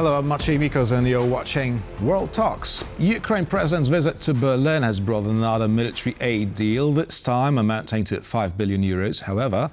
Hello, I'm Maciej Mikos and you're watching World Talks. Ukraine President's visit to Berlin has brought another military aid deal, this time amounting to 5 billion euros. However,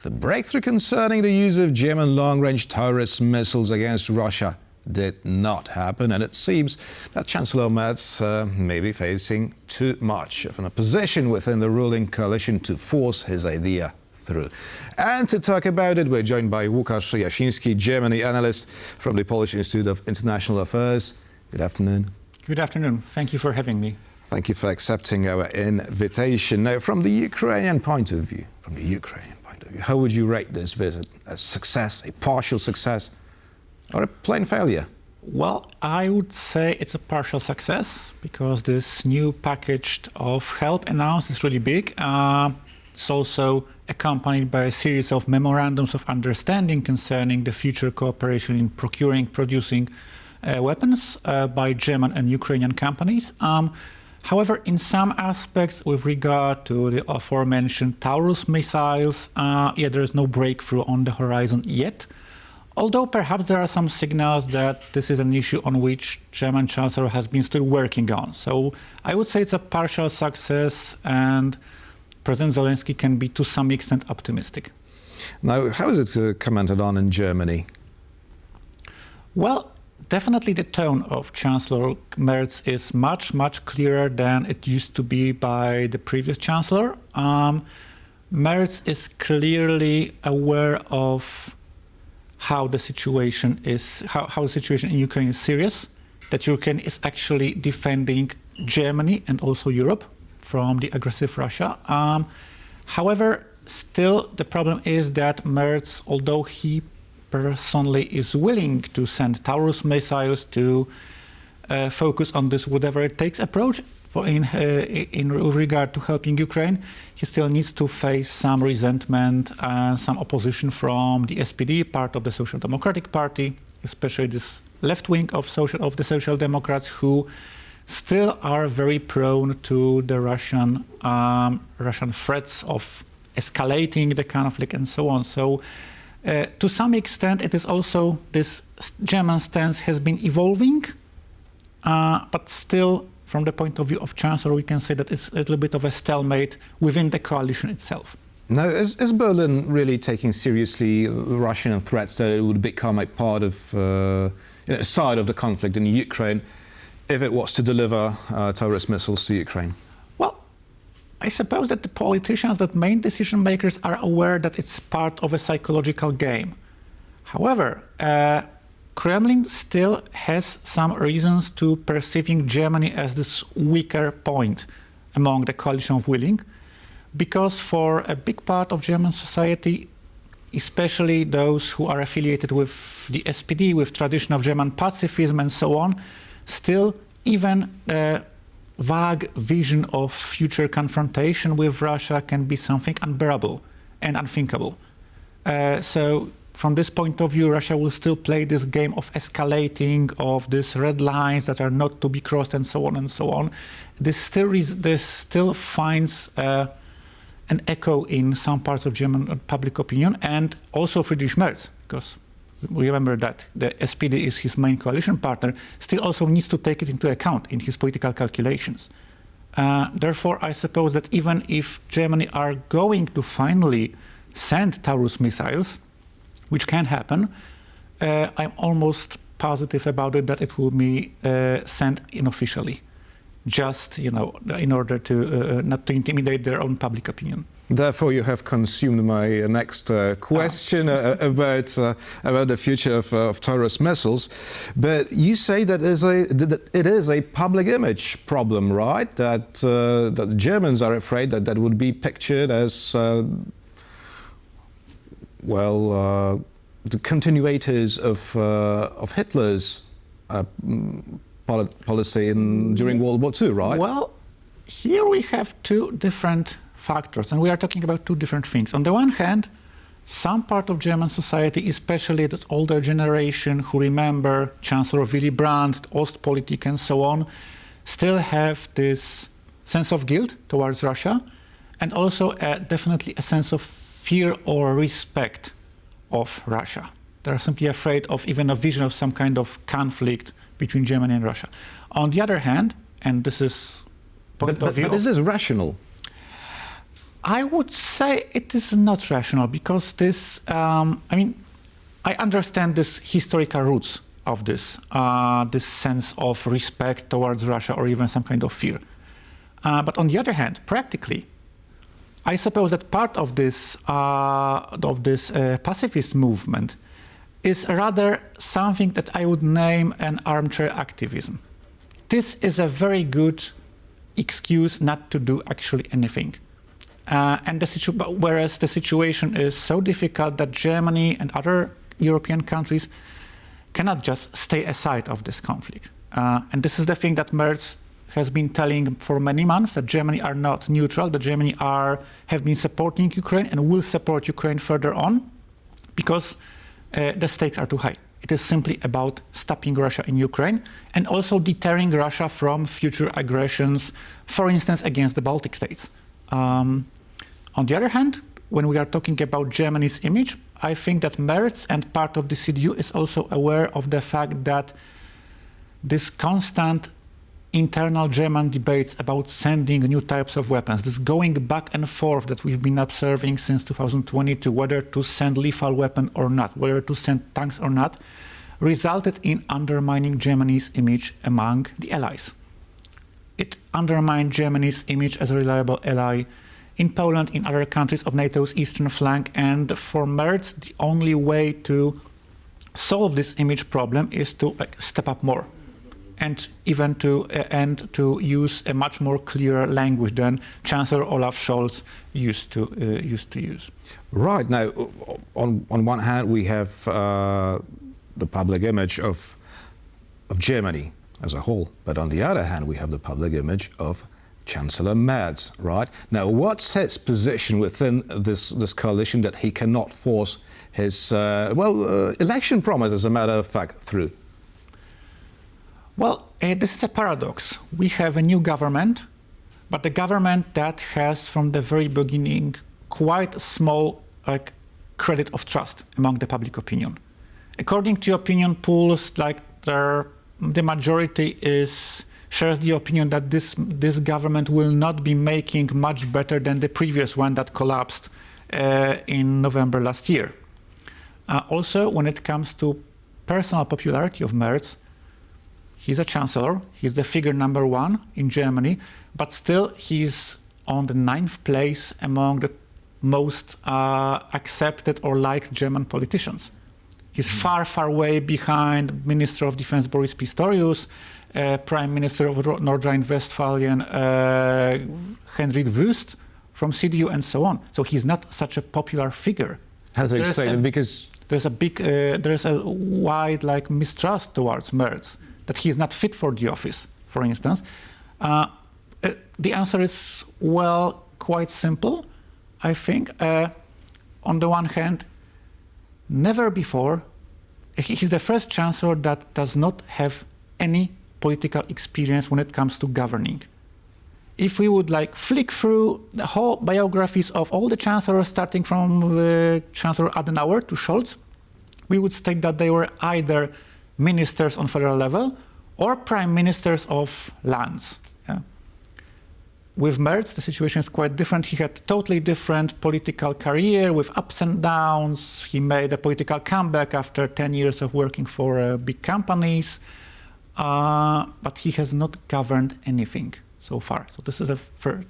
the breakthrough concerning the use of German long-range Taurus missiles against Russia did not happen, and it seems that Chancellor Merz may be facing too much of an opposition within the ruling coalition to force his idea through. And to talk about it, we're joined by Łukasz Jasiński, Germany Analyst from the Polish Institute of International Affairs. Good afternoon. Good afternoon. Thank you for having me. Thank you for accepting our invitation. Now, from the Ukrainian point of view, how would you rate this visit? A success, a partial success, or a plain failure? Well, I would say it's a partial success because this new package of help announced is really big. It's also accompanied by a series of memorandums of understanding concerning the future cooperation in producing weapons by German and Ukrainian companies. However, in some aspects, with regard to the aforementioned Taurus missiles, there is no breakthrough on the horizon yet. Although perhaps there are some signals that this is an issue on which German Chancellor has been still working on. So I would say it's a partial success, and President Zelenskyy can be to some extent optimistic. Now, how is it commented on in Germany? Well, definitely the tone of Chancellor Merz is much, much clearer than it used to be by the previous Chancellor. Merz is clearly aware of how the situation is, how the situation in Ukraine is serious, that Ukraine is actually defending Germany and also Europe from the aggressive Russia. However, still the problem is that Merz, although he personally is willing to send Taurus missiles to focus on this whatever it takes approach in regard to helping Ukraine, he still needs to face some resentment and some opposition from the SPD, part of the Social Democratic Party, especially this left wing of the Social Democrats, who still are very prone to the Russian threats of escalating the conflict and so on. So to some extent, it is also this German stance has been evolving, but still, from the point of view of Chancellor, we can say that it's a little bit of a stalemate within the coalition itself. Now, is Berlin really taking seriously Russian threats that it would become a part of, side of the conflict in Ukraine if it was to deliver Taurus missiles to Ukraine? Well, I suppose that the politicians, that main decision makers, are aware that it's part of a psychological game. However, Kremlin still has some reasons to perceiving Germany as this weaker point among the coalition of willing, because for a big part of German society, especially those who are affiliated with the SPD, with tradition of German pacifism and so on, still even a vague vision of future confrontation with Russia can be something unbearable and unthinkable. So from this point of view, Russia will still play this game of escalating, of these red lines that are not to be crossed and so on and so on. This still finds an echo in some parts of German public opinion, and also Friedrich Merz, because we remember that the SPD is his main coalition partner, still also needs to take it into account in his political calculations. Therefore, I suppose that even if Germany are going to finally send Taurus missiles, which can happen, I'm almost positive about it that it will be sent unofficially, just in order to not to intimidate their own public opinion. Therefore, you have consumed my next question about the future of Taurus missiles. But you say that it is a public image problem, right? That the Germans are afraid that would be pictured as the continuators of Hitler's policy during World War II, right? Well, here we have two different factors, and we are talking about two different things. On the one hand, some part of German society, especially this older generation who remember Chancellor Willy Brandt, Ostpolitik and so on, still have this sense of guilt towards Russia, and also definitely a sense of fear or respect of Russia. They're simply afraid of even a vision of some kind of conflict between Germany and Russia. On the other hand, and this is point of view. But is this rational? I would say it is not rational because this, I understand this historical roots of this sense of respect towards Russia or even some kind of fear. But on the other hand, practically, I suppose that part of this pacifist movement is rather something that I would name an armchair activism. This is a very good excuse not to do actually anything. Whereas the situation is so difficult that Germany and other European countries cannot just stay aside of this conflict. And this is the thing that Merz has been telling for many months, that Germany are not neutral, that Germany have been supporting Ukraine and will support Ukraine further on because the stakes are too high. It is simply about stopping Russia in Ukraine and also deterring Russia from future aggressions, for instance, against the Baltic states. On the other hand, when we are talking about Germany's image, I think that Merz and part of the CDU is also aware of the fact that this constant internal German debates about sending new types of weapons, this going back and forth that we've been observing since 2022, whether to send lethal weapon or not, whether to send tanks or not, resulted in undermining Germany's image among the allies. It undermined Germany's image as a reliable ally in Poland, in other countries of NATO's eastern flank, and for Merz, the only way to solve this image problem is to step up more, and even to use a much more clear language than Chancellor Olaf Scholz used to use. Right. Now, on one hand, we have the public image of Germany as a whole, but on the other hand, we have the public image of Chancellor Merz, right? Now, what's his position within this coalition that he cannot force his, election promise, as a matter of fact, through? Well, this is a paradox. We have a new government, but the government that has, from the very beginning, quite a small credit of trust among the public opinion. According to opinion polls, the majority shares the opinion that this government will not be making much better than the previous one that collapsed in November last year. Also, when it comes to personal popularity of Merz, he's a chancellor, he's the figure number one in Germany, but still he's on the 9th place among the most accepted or liked German politicians. He's far, far way behind Minister of Defense Boris Pistorius, Prime Minister of North Rhine-Westphalian Henrik Wüst from CDU and so on. So he's not such a popular figure. How to explain it? Because there's a wide mistrust towards Merz, that he's not fit for the office, for instance. The answer is, quite simple, I think. On the one hand, never before, he's the first chancellor that does not have any political experience when it comes to governing. If we would flick through the whole biographies of all the chancellors, starting from Chancellor Adenauer to Scholz, we would state that they were either ministers on federal level or prime ministers of lands. Yeah. With Merz, the situation is quite different. He had a totally different political career with ups and downs. He made a political comeback after 10 years of working for big companies. But he has not governed anything so far. So this is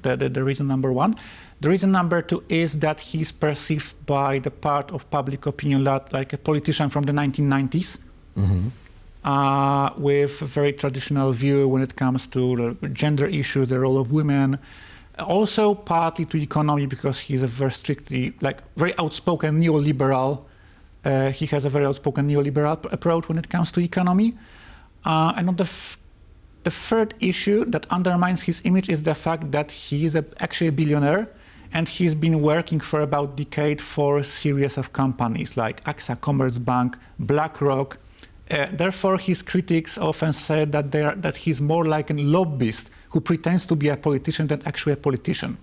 the reason number one. The reason number two is that he's perceived by the part of public opinion like a politician from the 1990s, with a very traditional view when it comes to gender issues, the role of women. Also partly to economy, because he's a very outspoken neoliberal. He has a very outspoken neoliberal approach when it comes to economy. And on the third issue that undermines his image is the fact that he is actually a billionaire, and he's been working for about a decade for a series of companies like AXA, Commerzbank, BlackRock. Therefore, his critics often said that he's more like a lobbyist who pretends to be a politician than actually a politician.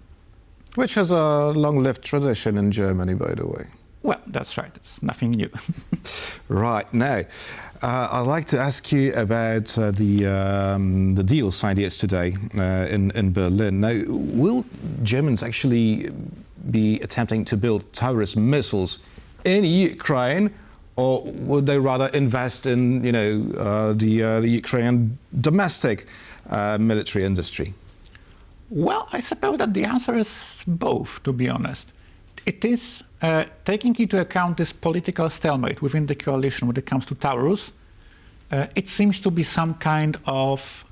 Which has a long-lived tradition in Germany, by the way. Well, that's right. It's nothing new. Right. Now, I'd like to ask you about the deal signed yesterday in Berlin. Now, will Germans actually be attempting to build Taurus missiles in Ukraine, or would they rather invest in, the Ukrainian domestic military industry? Well, I suppose that the answer is both, to be honest. It is taking into account this political stalemate within the coalition when it comes to Taurus. It seems to be some kind of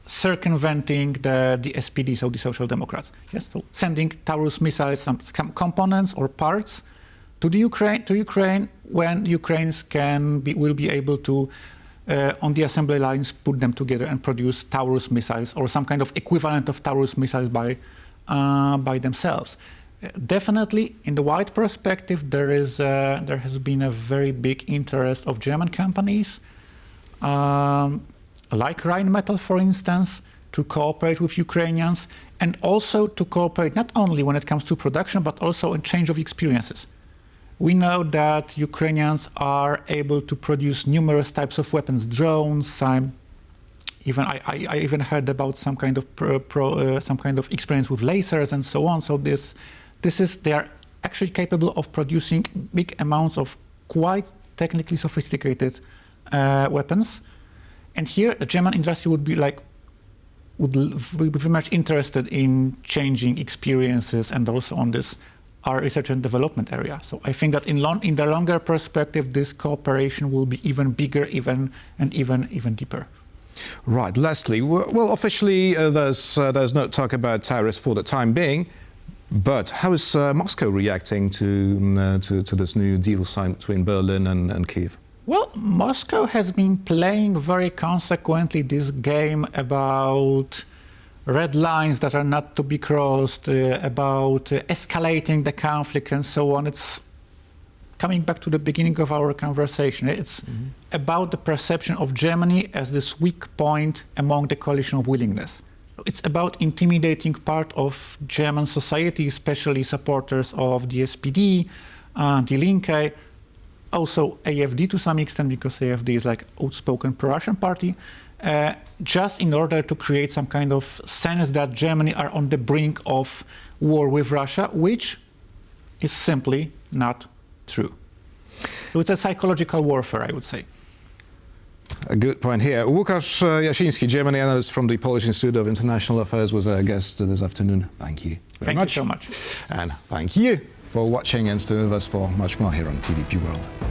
circumventing the SPD, so the Social Democrats. Yes, so sending Taurus missiles, some components or parts to the Ukraine when Ukrainians will be able to on the assembly lines put them together and produce Taurus missiles or some kind of equivalent of Taurus missiles by themselves. Definitely, in the wide perspective, there has been a very big interest of German companies, like Rheinmetall, for instance, to cooperate with Ukrainians, and also to cooperate not only when it comes to production, but also in change of experiences. We know that Ukrainians are able to produce numerous types of weapons, drones. I even heard about some kind of experience with lasers and so on. So they are actually capable of producing big amounts of quite technically sophisticated weapons. And here, the German industry would be very much interested in changing experiences and also on this our research and development area. So I think that in the longer perspective, this cooperation will be even bigger, even deeper. Right, Leslie. Well, officially, there's no talk about Taurus for the time being. But how is Moscow reacting to this new deal signed between Berlin and Kyiv? Well, Moscow has been playing very consequently this game about red lines that are not to be crossed, about escalating the conflict and so on. It's coming back to the beginning of our conversation. It's about the perception of Germany as this weak point among the coalition of willingness. It's about intimidating part of German society, especially supporters of the SPD, Die Linke, also AfD to some extent, because AfD is like outspoken pro-Russian party, just in order to create some kind of sense that Germany are on the brink of war with Russia, which is simply not true. So it's a psychological warfare, I would say. A good point here. Łukasz Jasiński, Germany Analyst from the Polish Institute of International Affairs, was our guest this afternoon. Thank you very much. Thank you so much. And thank you for watching and stay with us for much more here on TVP World.